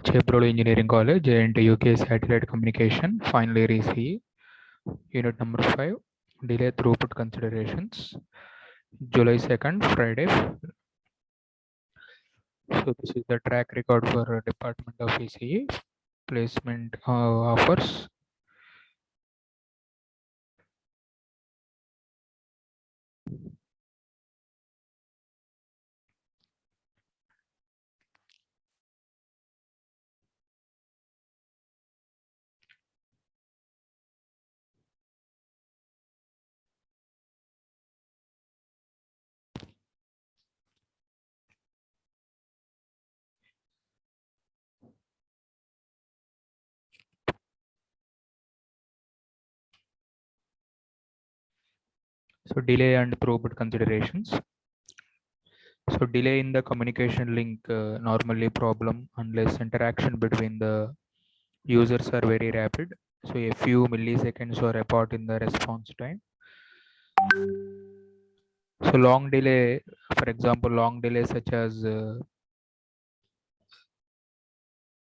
Chebrolu Engineering College, JNT UK Satellite Communication, final year ECE, unit number 5, delay throughput considerations, July 2nd, Friday. So this is the track record for Department of ECE, placement offers. So delay and throughput considerations. So delay in the communication link normally problem unless interaction between the users are very rapid. So a few milliseconds or apart in the response time. So long delay, for example, long delay such as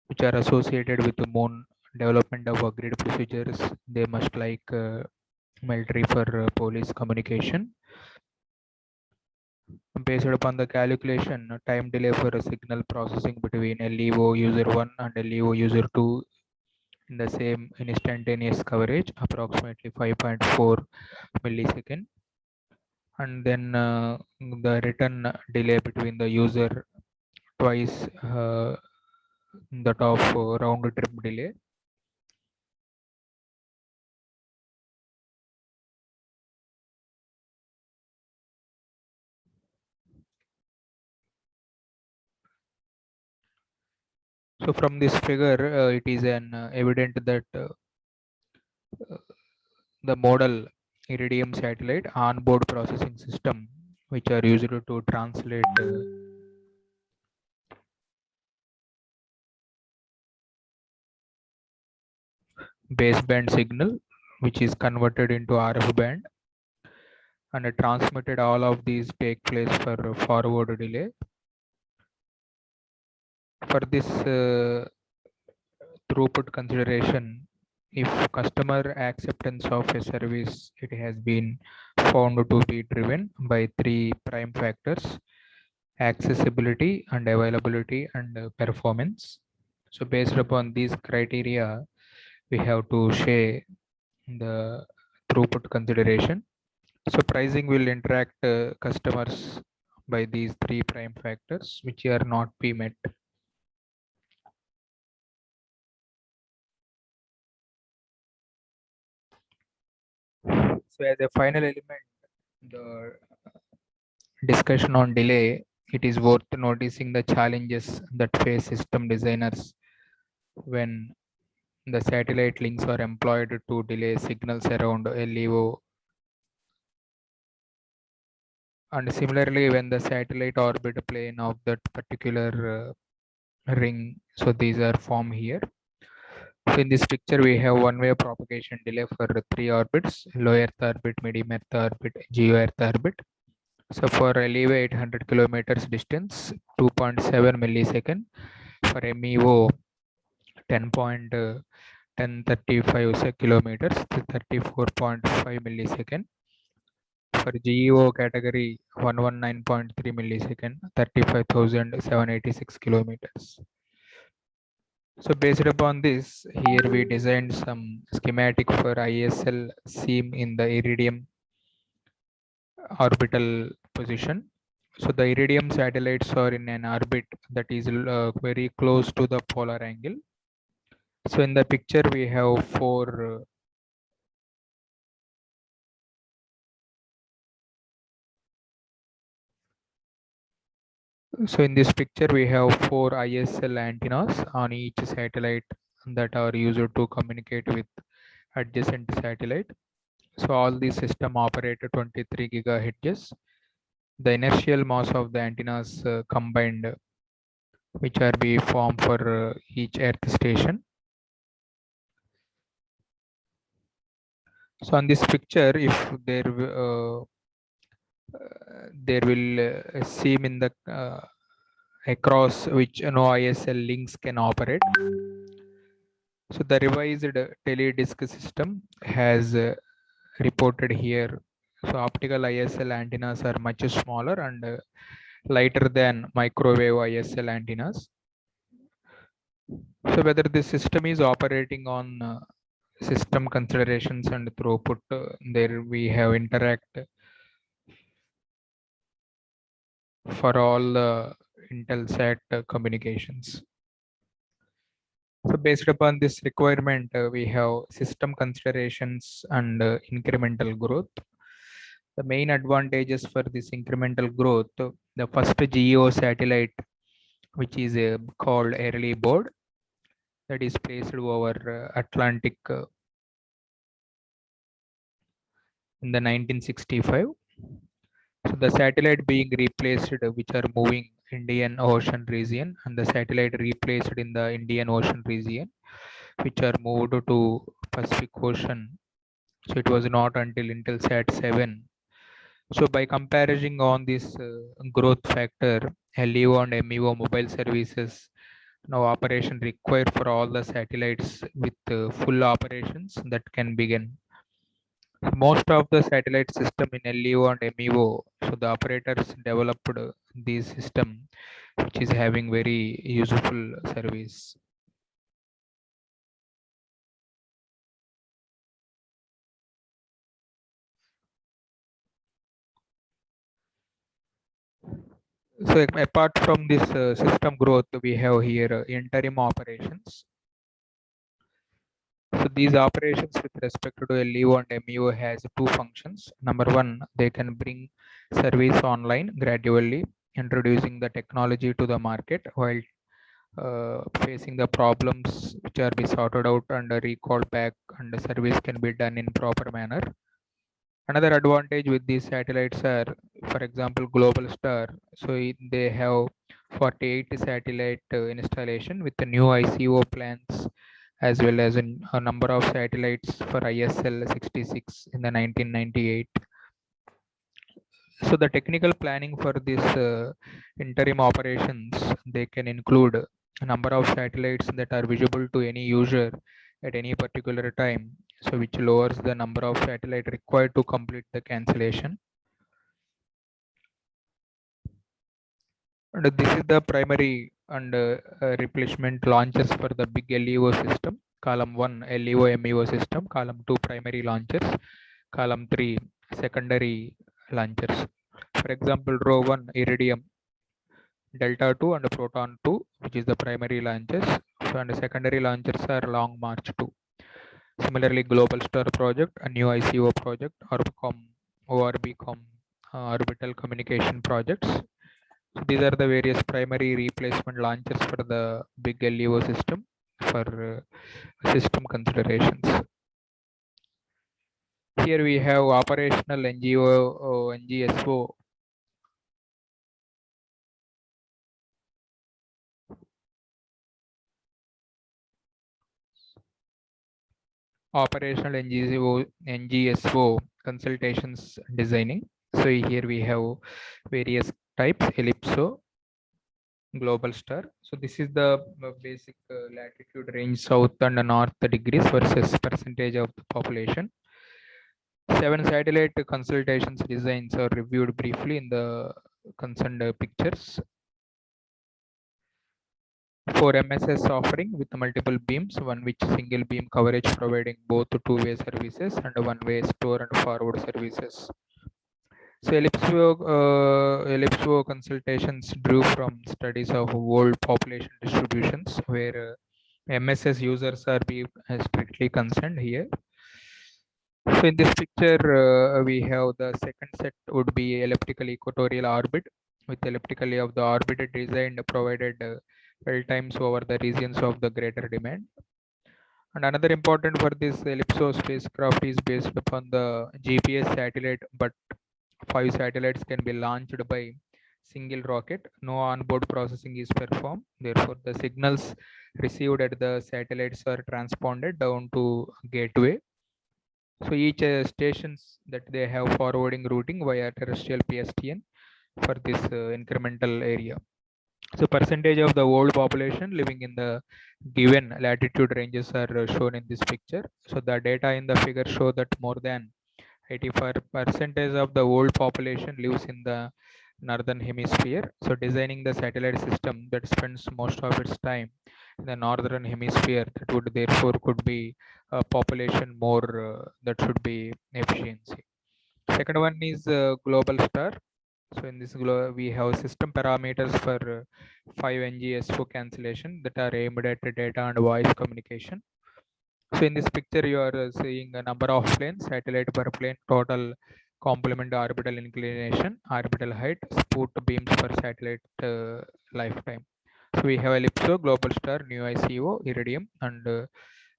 which are associated with the moon development of agreed procedures, they must like military for police communication. Based upon the calculation, time delay for a signal processing between LEO user 1 and LEO user 2 in the same instantaneous coverage, approximately 5.4 millisecond. And then the return delay between the user twice that of round trip delay. So from this figure, it is an evident that the model Iridium satellite onboard processing system, which are used to translate baseband signal, which is converted into RF band, and transmitted. All of these take place for forward delay. For this throughput consideration, if customer acceptance of a service, it has been found to be driven by three prime factors: accessibility and availability and performance. So based upon these criteria, we have to share the throughput consideration. So pricing will interact customers by these three prime factors, which are not be met. So as a final element, the discussion on delay, it is worth noticing the challenges that face system designers when the satellite links are employed to delay signals around LEO. And similarly, when the satellite orbit plane of that particular ring, so these are formed here. So in this picture, we have one-way propagation delay for three orbits: low Earth orbit, medium Earth orbit, geo Earth orbit. So for LEO 800 kilometers distance, 2.7 millisecond. For MEO, 10.1035 kilometers, 34.5 millisecond. For GEO category, 119.3 millisecond, 35,786 kilometers. So based upon this, here we designed some schematic for ISL seam in the Iridium orbital position. So the Iridium satellites are in an orbit that is very close to the polar angle. So in the picture, we have four so in this picture, we have four ISL antennas on each satellite that are used to communicate with adjacent satellite. So all these system operate at 23 gigahertz. The inertial mass of the antennas combined, which are be formed for each Earth station. So on this picture, if there will seam in the across which no ISL links can operate. So the revised teledisc system has reported here. So optical ISL antennas are much smaller and lighter than microwave ISL antennas. So whether this system is operating on system considerations and throughput, there we have interact for all the Intelsat communications. So based upon this requirement, we have system considerations and incremental growth. The main advantages for this incremental growth, the first GEO satellite, which is called Early Board, that is placed over Atlantic in the 1965. So the satellite being replaced, which are moving Indian Ocean region, and the satellite replaced in the Indian Ocean region, which are moved to Pacific Ocean. So it was not until Intelsat 7. So by comparison on this growth factor, LEO and MEO mobile services now operation required for all the satellites with full operations that can begin. Most of the satellite system in LEO and MEO, so the operators developed this system, which is having very useful service. So apart from this system growth, we have here interim operations. So these operations with respect to LEO and MEO has two functions. Number one, they can bring service online gradually, introducing the technology to the market while facing the problems which are be sorted out and recalled back, and the service can be done in proper manner. Another advantage with these satellites are, for example, Global Star. So they have 48 satellite installation with the new ICO plans, as well as a number of satellites for ISL 66 in the 1998. So the technical planning for this interim operations, they can include a number of satellites that are visible to any user at any particular time, so which lowers the number of satellite required to complete the cancellation. And this is the primary and replacement launchers for the big LEO system. Column 1 LEO MEO system, column 2 primary launchers, column 3 secondary launchers. For example, row 1 Iridium, Delta 2 and Proton 2, which is the primary launchers. So, and the secondary launchers are Long March 2. Similarly, Global Star project, a new ICO project, Orbcom, ORBCom, orbital communication projects. So these are the various primary replacement launchers for the big LEO system for system considerations. Here we have operational NGSO. Operational NGSO consultations designing. So here we have various types, Ellipso, Global Star. So this is the basic latitude range, south and north degrees versus percentage of the population. 7 satellite consultations designs are reviewed briefly in the concerned pictures. 4 MSS offering with multiple beams, one which single beam coverage providing both two-way services and one-way store and forward services. So Ellipso consultations drew from studies of world population distributions where MSS users are strictly concerned here. So in this picture, we have the second set would be elliptical equatorial orbit with elliptically of the orbit designed provided well times over the regions of the greater demand. And another important for this Ellipso spacecraft is based upon the GPS satellite, but 5 satellites can be launched by single rocket. No onboard processing is performed. Therefore, the signals received at the satellites are transponded down to gateway. So each stations that they have forwarding routing via terrestrial PSTN for this incremental area. So percentage of the world population living in the given latitude ranges are shown in this picture. So the data in the figure show that more than 85% of the world population lives in the northern hemisphere. So designing the satellite system that spends most of its time in the northern hemisphere, that would therefore could be a population more that should be efficiency. Second one is global star. So in this we have system parameters for 5 NGSO cancellation that are aimed at data and voice communication. So in this picture, you are seeing a number of planes, satellite per plane, total complement orbital inclination, orbital height, spoot beams per satellite lifetime. So we have Ellipso, Global Star, New ICO, Iridium, and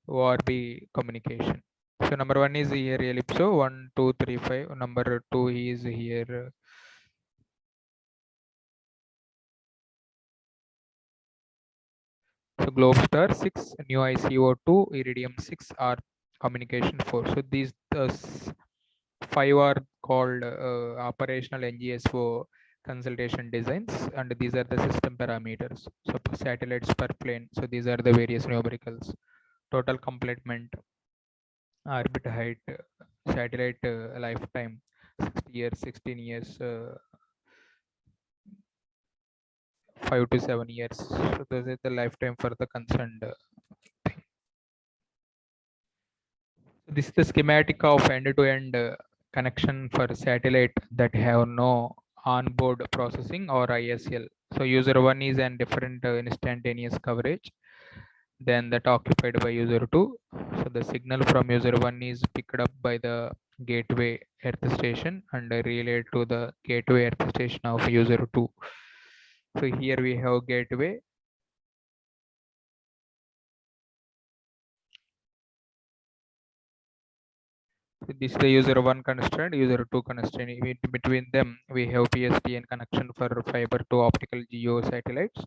ORB communication. So number one is here Ellipso, 1, 2, 3, 5. Number two is here. So Globestar 6, New ICO 2, Iridium 6 are communication 4. So these five are called operational NGSO consultation designs, and these are the system parameters. So satellites per plane. So these are the various numericals. Total complement, orbit height, satellite lifetime, 60 years, 16 years, 5 to 7 years. So those are the lifetime for the concerned thing. This is the schematic of end-to-end connection for satellite that have no onboard processing or ISL. So user 1 is an different instantaneous coverage than that occupied by user 2. So the signal from user 1 is picked up by the gateway earth station and relayed to the gateway earth station of user 2. So here we have gateway. So this is the user 1 constraint, user 2 constraint. Between them, we have PSTN connection for fiber to optical geo satellites.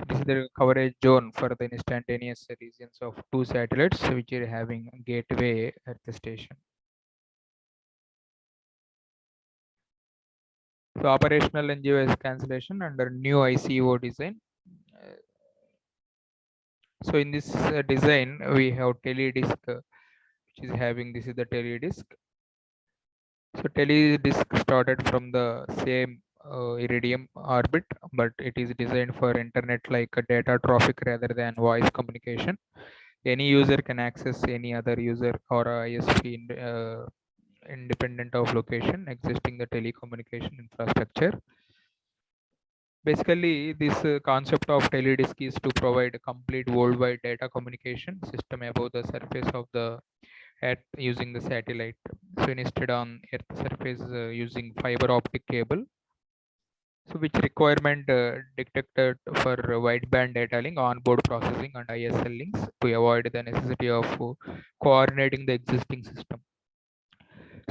This is the coverage zone for the instantaneous regions of two satellites which are having gateway at the station. So operational NGOS cancellation under new ICO design. So in this design, we have teledisk, which is having, this is the teledisk. So teledisk started from the same Iridium orbit, but it is designed for internet like data traffic rather than voice communication. Any user can access any other user or ISP independent of location existing the telecommunication infrastructure. Basically, this concept of teledisk is to provide a complete worldwide data communication system above the surface of the Earth using the satellite. So instead on Earth surface using fiber optic cable. So which requirement detected for wideband data link, onboard processing and ISL links to avoid the necessity of coordinating the existing system.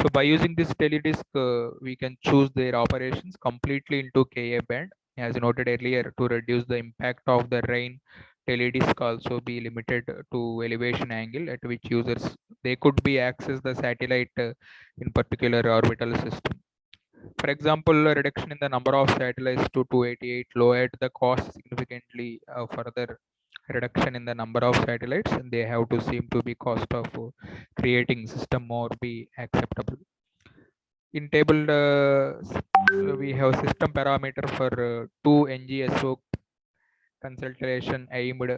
So by using this teledisk, we can choose their operations completely into Ka band. As noted earlier, to reduce the impact of the rain, teledisk also be limited to elevation angle at which users they could be access the satellite in particular orbital system. For example, a reduction in the number of satellites to 288 lowered the cost significantly. Further reduction in the number of satellites, and they have to seem to be cost of creating system more be acceptable. In table, we have system parameter for two NGSO consultation aimed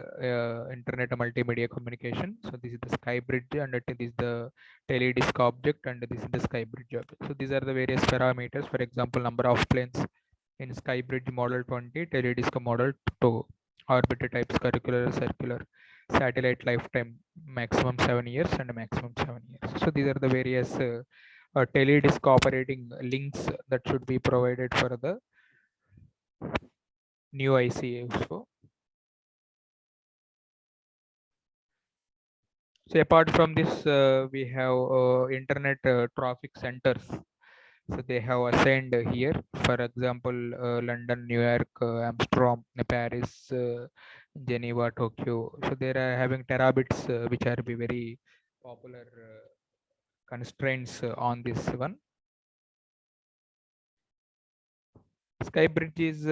internet multimedia communication. So this is the SkyBridge, and this is the teledisk object, and this is the SkyBridge object. So these are the various parameters. For example, number of planes in SkyBridge model 20, teledisk model 2, orbiter types circular, satellite lifetime maximum 7 years and maximum 7 years. So these are the various teledisk operating links that should be provided for the new ICO. So apart from this, we have internet traffic centers. So they have assigned here, for example, London, New York, Amsterdam, Paris, Geneva, Tokyo. So they are having terabits, which are be very popular constraints on this one. Skybridge is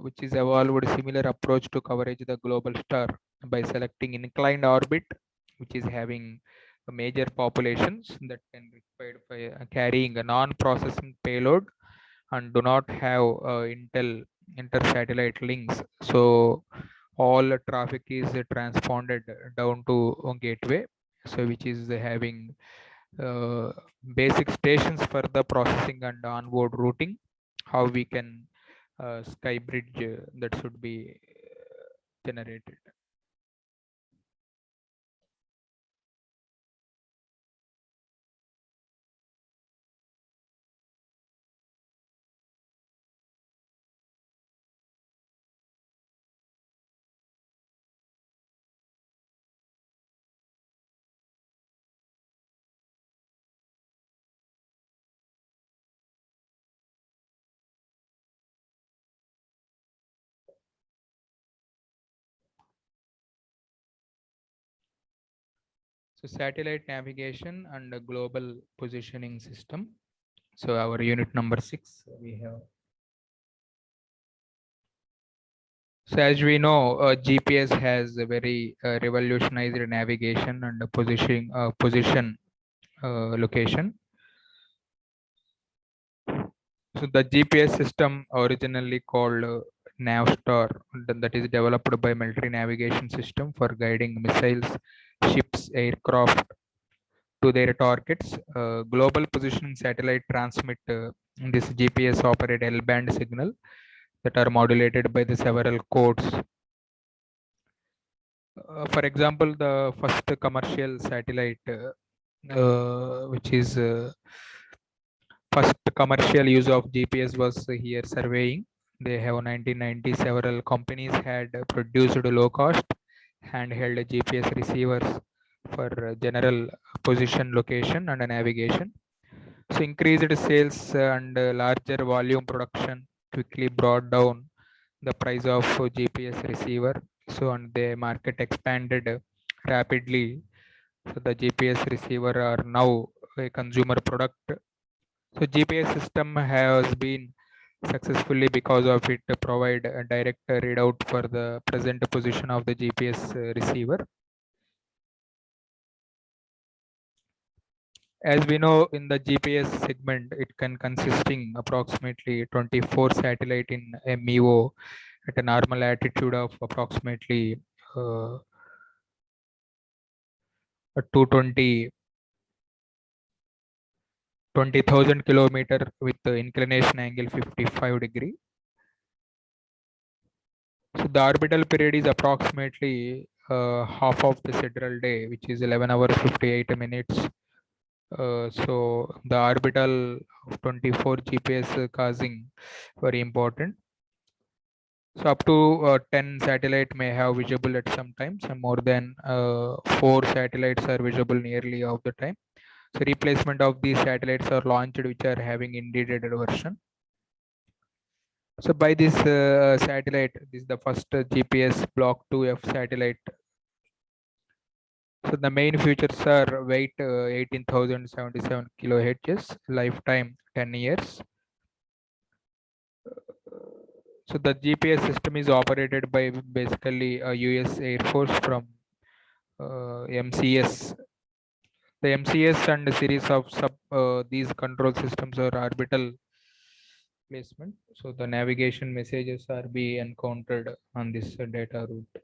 which is evolved similar approach to coverage the global star by selecting inclined orbit, which is having major populations that can required by carrying a non-processing payload and do not have inter-satellite links. So all traffic is transponded down to a gateway, so which is having uh, basic stations for the processing and onboard routing. How we can sky bridge that should be generated. So satellite navigation and a global positioning system. So our unit number 6 we have. So as we know, GPS has a very revolutionized navigation and position location. So the GPS system originally called Navstar, that is developed by military navigation system for guiding missiles, ships, aircraft to their targets. Global positioning satellite transmit this GPS operated L-band signal that are modulated by the several codes. For example, the first commercial satellite, which is first commercial use of GPS was here surveying. They have 1990 several companies had produced low cost handheld GPS receivers for general position location and navigation. So increased sales and larger volume production quickly brought down the price of GPS receiver. So and the market expanded rapidly. So the GPS receiver are now a consumer product. So GPS system has been successfully because of it provide a direct readout for the present position of the GPS receiver. As we know, in the GPS segment, it can consisting approximately 24 satellite in MEO at a normal altitude of approximately 220 20,000 kilometer with the inclination angle 55 degree. So the orbital period is approximately half of the sidereal day, which is 11 hours 58 minutes. So the orbital of 24 GPS causing very important. So up to 10 satellite may have visible at some times, and more than 4 satellites are visible nearly all the time. So replacement of these satellites are launched which are having integrated version. So by this satellite, this is the first GPS Block 2F satellite. So the main features are weight 18,077 kilohertz, lifetime 10 years. So the GPS system is operated by basically a US Air Force from MCS. The MCS and a series of these control systems are orbital placement. So the navigation messages are be encountered on this data route.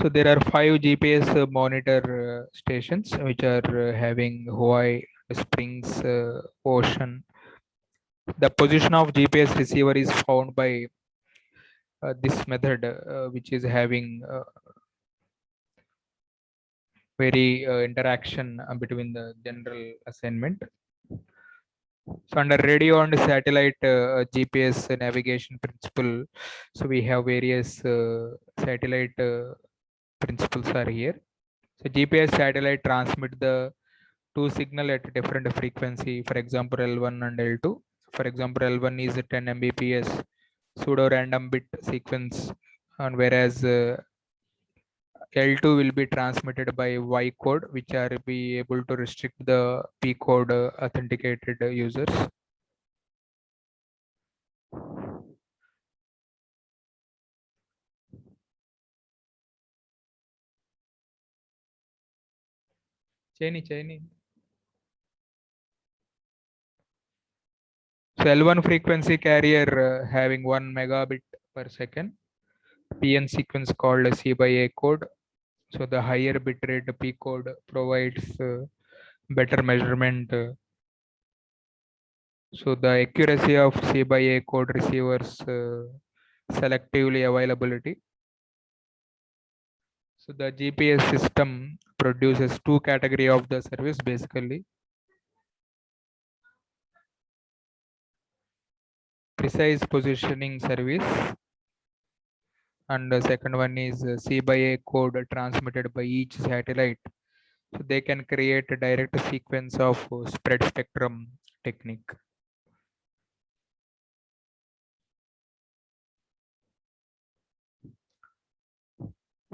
So there are 5 GPS monitor stations which are having Hawaii, Springs, Ocean. The position of GPS receiver is found by this method, which is having very interaction between the general assignment. So under radio and satellite GPS navigation principle, so we have various satellite principles are here. So GPS satellite transmit the two signal at different frequency. For example, L1 and L2. For example, L1 is a 10 Mbps pseudo random bit sequence, and whereas L2 will be transmitted by Y code, which are be able to restrict the P code authenticated users. Chaini. So L1 frequency carrier having 1 megabit per second. PN sequence called C by A code. So the higher bitrate P code provides better measurement. So the accuracy of C by A code receivers selectively availability. So the GPS system produces two category of the service basically. Precise positioning service, and the second one is C by A code transmitted by each satellite. So they can create a direct sequence of spread spectrum technique.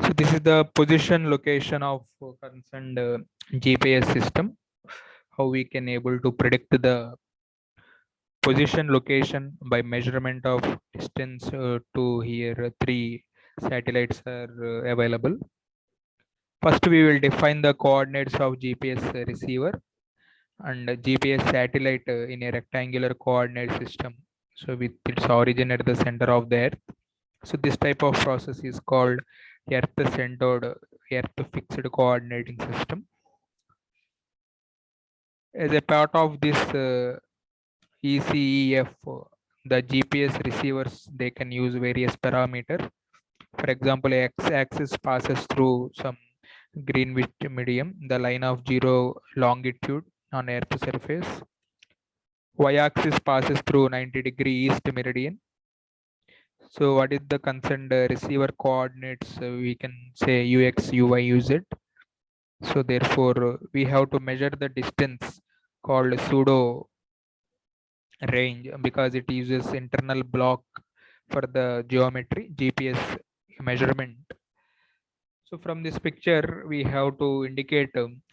So this is the position location of concerned GPS system. How we can able to predict the position location by measurement of distance to here three satellites are available. First, we will define the coordinates of GPS receiver and GPS satellite in a rectangular coordinate system. So with its origin at the center of the Earth. So this type of process is called Earth-centered, Earth-fixed coordinating system. As a part of this ECEF, the GPS receivers, they can use various parameters. For example, x-axis passes through some Greenwich medium, the line of zero longitude on Earth surface. Y-axis passes through 90-degree east meridian. So what is the concerned receiver coordinates? We can say UX, UY, UZ. So therefore, we have to measure the distance called pseudo range because it uses internal block for the geometry GPS measurement. So from this picture, we have to indicate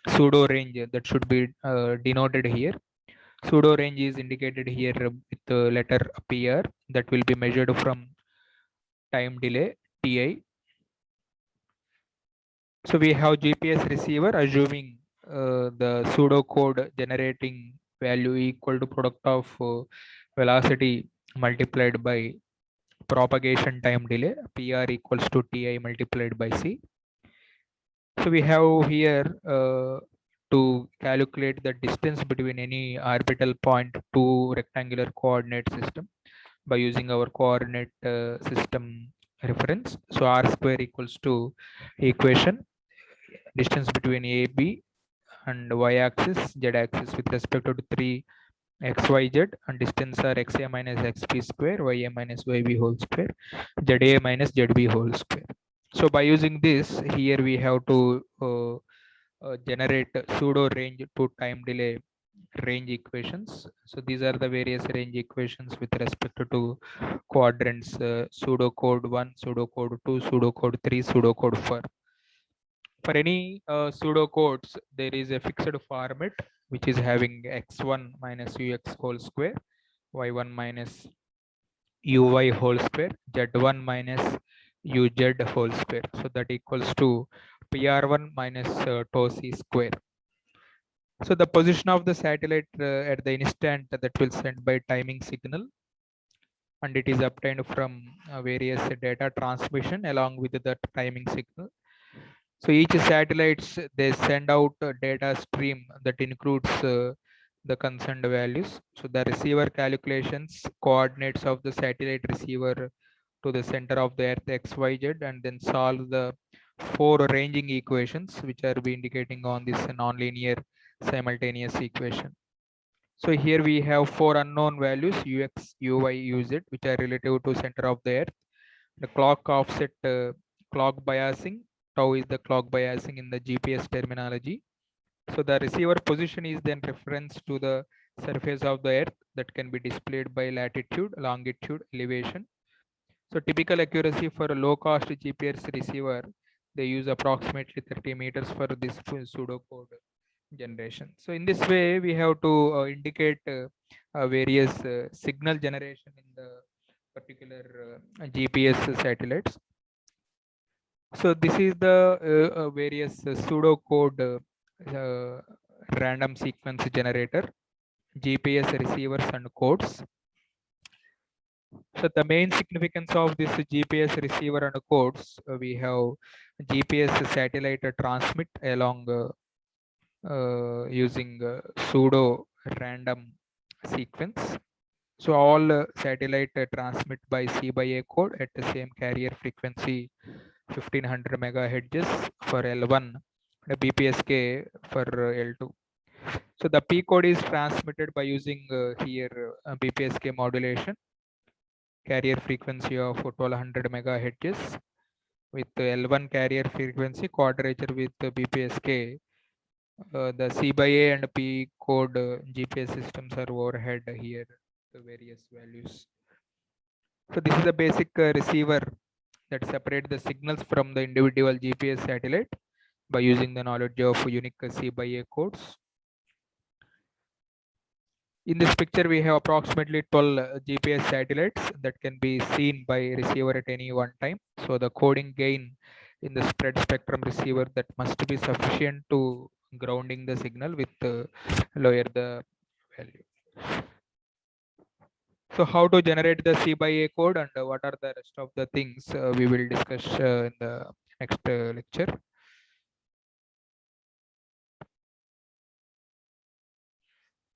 pseudo range that should be denoted here. Pseudo range is indicated here with the letter PR that will be measured from time delay TI. So we have GPS receiver assuming the pseudo code generating value equal to product of velocity multiplied by propagation time delay, PR equals to TI multiplied by C. So we have here to calculate the distance between any orbital point to rectangular coordinate system by using our coordinate system reference. So R square equals to equation distance between AB and y-axis, z-axis with respect to 3 xyz, and distance are xa minus xp square, ya minus yb whole square, za minus zb whole square. So by using this, here we have to generate pseudo range to time delay range equations. So these are the various range equations with respect to quadrants, pseudocode 1, pseudocode 2, pseudocode 3, pseudocode 4. For any pseudocodes, there is a fixed format which is having x1 minus ux whole square, y1 minus uy whole square, z1 minus uz whole square. So that equals to pr1 minus tau c square. So the position of the satellite at the instant that will send by timing signal, and it is obtained from various data transmission along with the timing signal. So each satellites they send out a data stream that includes the concerned values. So the receiver calculations coordinates of the satellite receiver to the center of the Earth XYZ and then solve the four ranging equations which are be indicating on this nonlinear simultaneous equation. So here we have four unknown values UX, UY, UZ which are relative to center of the Earth. The clock offset clock biasing, tau is the clock biasing in the GPS terminology. So the receiver position is then reference to the surface of the Earth that can be displayed by latitude, longitude, elevation. So typical accuracy for a low cost GPS receiver, They use approximately 30 meters for this pseudocode generation. So in this way, we have to indicate various signal generation in the particular GPS satellites. So this is the various pseudocode random sequence generator, GPS receivers and codes. So the main significance of this GPS receiver and codes, we have GPS satellite transmit along using pseudo random sequence. So all satellite transmit by C by A code at the same carrier frequency 1500 megahertz for L1 and BPSK for L2. So the P code is transmitted by using here BPSK modulation, carrier frequency of 1200 megahertz with L1 carrier frequency quadrature with BPSK. The C by A and P code GPS systems are overhead here, the various values. So this is a basic receiver that separate the signals from the individual GPS satellite by using the knowledge of unique C by A codes. In this picture, we have approximately 12 GPS satellites that can be seen by receiver at any one time. So the coding gain in the spread spectrum receiver that must be sufficient to grounding the signal with lower the value. So how to generate the C by A code and what are the rest of the things we will discuss in the next lecture.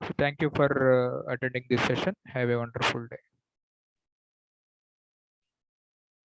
So thank you for attending this session. Have a wonderful day.